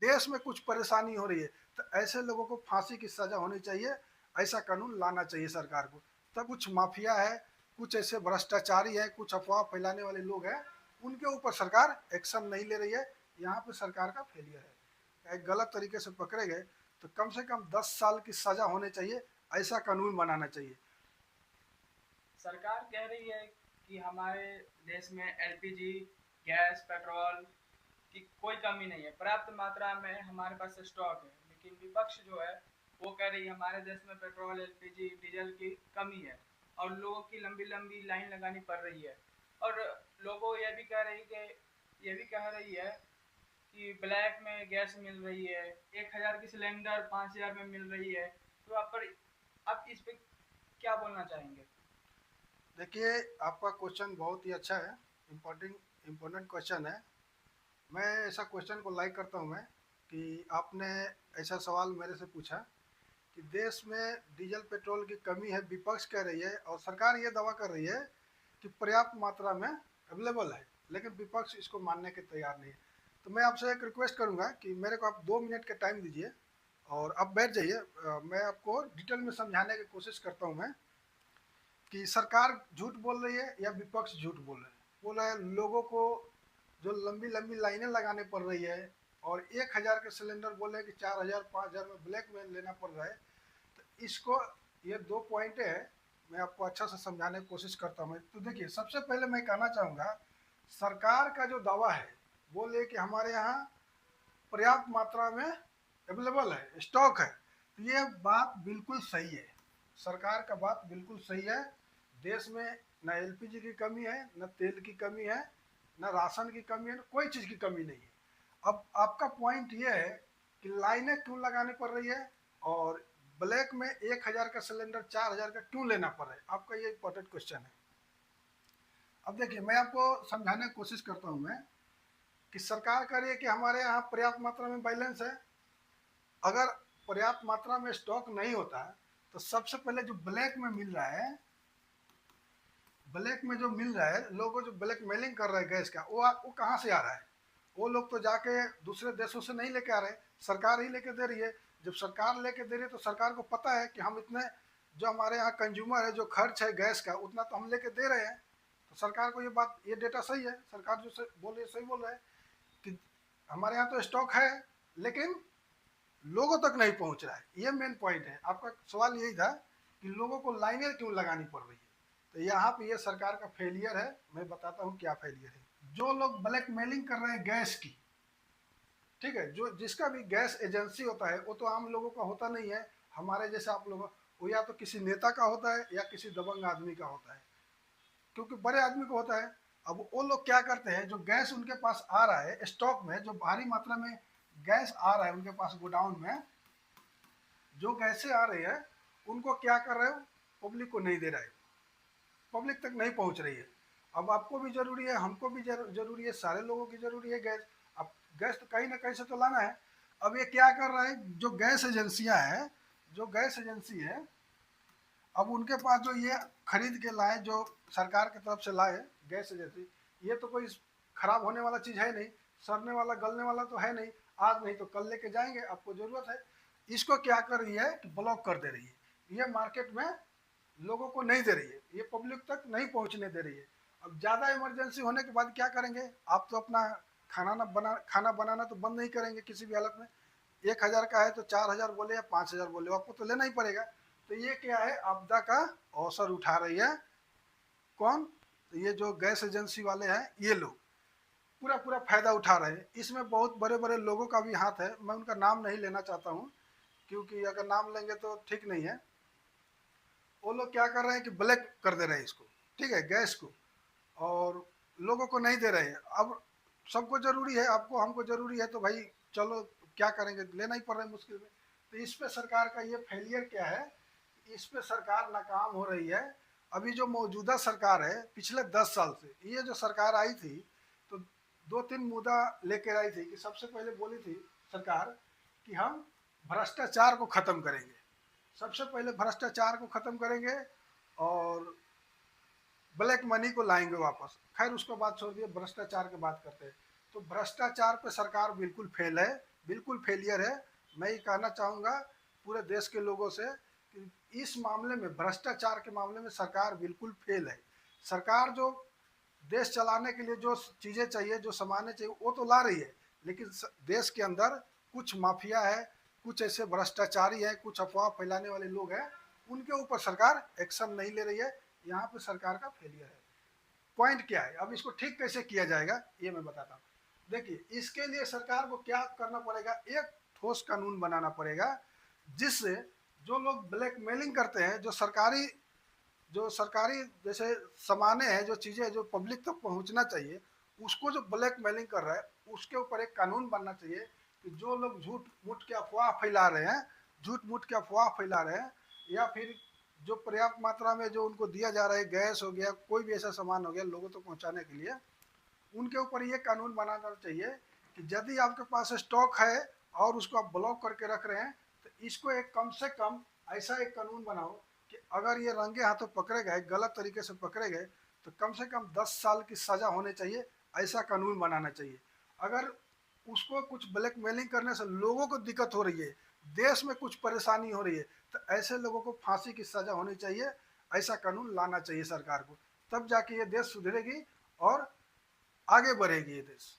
देश में कुछ परेशानी हो रही है तो ऐसे लोगों को फांसी की सजा होनी चाहिए, ऐसा कानून लाना चाहिए सरकार को। तो कुछ माफिया है, कुछ ऐसे भ्रष्टाचारी है, कुछ अफवाह फैलाने वाले लोग हैं, उनके ऊपर सरकार एक्शन नहीं ले रही है। यहाँ पे सरकार का फेलियर है। एक गलत तरीके से पकड़े गए तो कम से कम 10 साल की सजा होनी चाहिए, ऐसा कानून बनाना चाहिए। सरकार कह रही है कि हमारे देश में एलपीजी, गैस, पेट्रोल की कोई कमी नहीं है, पर्याप्त मात्रा में हमारे पास स्टॉक है। लेकिन विपक्ष जो है वो कह रही है हमारे देश में पेट्रोल, एलपीजी, डीजल की कमी है और लोगों की लंबी लंबी लाइन लगानी पड़ रही है। और लोगों ये भी कह रही है कि ब्लैक में गैस मिल रही है, 1000 की सिलेंडर 5000 में मिल रही है। तो आप इस पे क्या बोलना चाहेंगे? देखिए, आपका क्वेश्चन बहुत ही अच्छा है, इम्पोर्टेंट क्वेश्चन है। मैं ऐसा क्वेश्चन को लाइक करता हूँ मैं, कि आपने ऐसा सवाल मेरे से पूछा कि देश में डीजल पेट्रोल की कमी है, विपक्ष कह रही है और सरकार ये दावा कर रही है कि पर्याप्त मात्रा में अवेलेबल है, लेकिन विपक्ष इसको मानने के तैयार नहीं है। तो मैं आपसे एक रिक्वेस्ट करूंगा कि मेरे को आप 2 मिनट का टाइम दीजिए और अब बैठ जाइए। मैं आपको डिटेल में समझाने की कोशिश करता हूँ मैं कि सरकार झूठ बोल रही है या विपक्ष झूठ बोल रहा है लोगों को जो लंबी लंबी लाइनें लगाने पड़ रही है और 1000 के सिलेंडर बोल रहे हैं कि 4000 5000 में ब्लैक में लेना पड़ रहा है। तो इसको, ये 2 पॉइंट है, मैं आपको अच्छा से समझाने की कोशिश करता हूँ। तो देखिए, सबसे पहले मैं कहना चाहूँगा, सरकार का जो दावा है बोले कि हमारे यहाँ पर्याप्त मात्रा में अवेलेबल है, स्टॉक है, तो ये बात बिल्कुल सही है। सरकार का बात बिल्कुल सही है। देश में न एलपीजी की कमी है, न तेल की कमी है, न राशन की कमी है, न कोई चीज़ की कमी नहीं है। अब आपका पॉइंट ये है कि लाइनें क्यों लगानी पड़ रही है और ब्लैक में 1000 का सिलेंडर 4000 का क्यों लेना पड़ रहा है, आपका ये इंपॉर्टेंट क्वेश्चन है। अब देखिए, मैं आपको समझाने की कोशिश करता हूँ मैं कि सरकार कह रही है कि हमारे यहाँ पर्याप्त मात्रा में बैलेंस है। अगर पर्याप्त मात्रा में स्टॉक नहीं होता तो सबसे पहले जो ब्लैक में मिल रहा है, ब्लैक में जो मिल रहा है, लोगों जो ब्लैक मेलिंग कर रहे हैं गैस का, वो कहाँ से आ रहा है? वो लोग तो जाके दूसरे देशों से नहीं लेके आ रहे, सरकार ही लेके दे रही है। जब सरकार लेके दे रही है तो सरकार को पता है कि हम इतने, जो हमारे यहाँ कंज्यूमर है, जो खर्च है गैस का, उतना तो हम लेके दे रहे हैं। तो सरकार को ये बात, ये डेटा सही है, सरकार जो बोल रही है सही बोल रहा है कि हमारे यहाँ तो स्टॉक है लेकिन लोगों तक नहीं पहुंच रहा है। ये मेन पॉइंट है। आपका सवाल यही था कि लोगों को लाइनें क्यों लगानी पड़ रही है। तो यहाँ पे ये सरकार का फेलियर है। मैं बताता हूँ क्या फेलियर है। जो लोग ब्लैक मेलिंग कर रहे हैं गैस की, ठीक है, जो जिसका भी गैस एजेंसी होता है वो तो आम लोगों का होता नहीं है, हमारे जैसे आप लोग, वो या तो किसी नेता का होता है या किसी दबंग आदमी का होता है, क्योंकि बड़े आदमी को होता है। अब वो लोग क्या करते हैं, जो गैस उनके पास आ रहा है स्टॉक में, जो भारी मात्रा में गैस आ रहा है उनके पास गोडाउन में, जो गैसें आ रही है उनको क्या कर रहे हो, पब्लिक को नहीं दे रहा है, पब्लिक तक नहीं पहुंच रही है। अब आपको भी जरूरी है, हमको भी जरूरी है, सारे लोगों की जरूरी है गैस। अब गैस तो कहीं ना कहीं से तो लाना है। अब ये क्या कर रहा है, जो गैस एजेंसियां हैं, जो गैस एजेंसी है, अब उनके पास जो ये खरीद के लाए, जो सरकार की तरफ से लाए गैस एजेंसी, ये तो कोई खराब होने वाला चीज़ है नहीं, सड़ने वाला गलने वाला तो है नहीं, आज नहीं तो कल लेके जाएंगे, आपको ज़रूरत है। इसको क्या कर रही है कि ब्लॉक कर दे रही है, ये मार्केट में लोगों को नहीं दे रही है, ये पब्लिक तक नहीं पहुंचने दे रही है। अब ज़्यादा इमरजेंसी होने के बाद क्या करेंगे, आप तो अपना खाना बनाना तो बंद नहीं करेंगे किसी भी हालत में। 1000 का है तो 4000 बोले या 5000 बोले, आपको तो लेना ही पड़ेगा। तो ये क्या है, आपदा का अवसर उठा रही है कौन, तो ये जो गैस एजेंसी वाले हैं, ये लोग पूरा पूरा फायदा उठा रहे हैं। इसमें बहुत बड़े बड़े लोगों का भी हाथ है, मैं उनका नाम नहीं लेना चाहता हूँ क्योंकि अगर नाम लेंगे तो ठीक नहीं है। वो लोग क्या कर रहे हैं कि ब्लैक कर दे रहे हैं इसको, ठीक है, गैस को, और लोगों को नहीं दे रहे हैं। अब सबको जरूरी है, आपको हमको जरूरी है, तो भाई चलो क्या करेंगे, लेना ही पड़ रहा है मुश्किल में। तो इस पे सरकार का ये फेलियर क्या है, इस पे सरकार नाकाम हो रही है। अभी जो मौजूदा सरकार है, पिछले 10 साल से ये जो सरकार आई थी, तो 2-3 मुद्दा लेकर आई थी कि सबसे पहले बोली थी सरकार कि हम भ्रष्टाचार को खत्म करेंगे, सबसे पहले भ्रष्टाचार को खत्म करेंगे और ब्लैक मनी को लाएंगे वापस। खैर उसको बात छोड़ दिए, भ्रष्टाचार की बात करते हैं। तो भ्रष्टाचार पे सरकार बिल्कुल फेल है, बिल्कुल फेलियर है। मैं ये कहना चाहूँगा पूरे देश के लोगों से कि इस मामले में, भ्रष्टाचार के मामले में सरकार बिल्कुल फेल है। सरकार जो देश चलाने के लिए जो चीज़ें चाहिए, जो सामानें चाहिए, वो तो ला रही है, लेकिन देश के अंदर कुछ माफिया है, कुछ ऐसे भ्रष्टाचारी हैं, कुछ अफवाह फैलाने वाले लोग हैं, उनके ऊपर सरकार एक्शन नहीं ले रही है। यहाँ पे सरकार का फेलियर है। पॉइंट क्या है, अब इसको ठीक कैसे किया जाएगा ये मैं बताता हूँ। देखिए, इसके लिए सरकार को क्या करना पड़ेगा, एक ठोस कानून बनाना पड़ेगा जिससे जो लोग ब्लैकमेलिंग करते हैं, जो सरकारी जैसे सामाने हैं, जो चीज़ें जो पब्लिक तक पहुंचना चाहिए, उसको जो ब्लैकमेलिंग कर रहा है उसके ऊपर एक कानून बनना चाहिए कि जो लोग झूठ मूठ के अफवाह फैला रहे हैं, झूठ मूठ के अफवाह फैला रहे हैं, या फिर जो पर्याप्त मात्रा में जो उनको दिया जा रहा है, गैस हो गया, कोई भी ऐसा सामान हो गया लोगों तक पहुंचाने के लिए, उनके ऊपर ये कानून बनाना चाहिए कि यदि आपके पास स्टॉक है और उसको आप ब्लॉक करके रख रहे हैं, तो इसको एक कम से कम ऐसा एक कानून बनाओ कि अगर ये रंगे हाथों पकड़े गए, गलत तरीके से पकड़े गए, तो कम से कम 10 साल की सज़ा होनी चाहिए। ऐसा कानून बनाना चाहिए। अगर उसको कुछ ब्लैकमेलिंग करने से लोगों को दिक्कत हो रही है, देश में कुछ परेशानी हो रही है, तो ऐसे लोगों को फांसी की सज़ा होनी चाहिए। ऐसा कानून लाना चाहिए सरकार को, तब जाके ये देश सुधरेगी और आगे बढ़ेगी ये देश।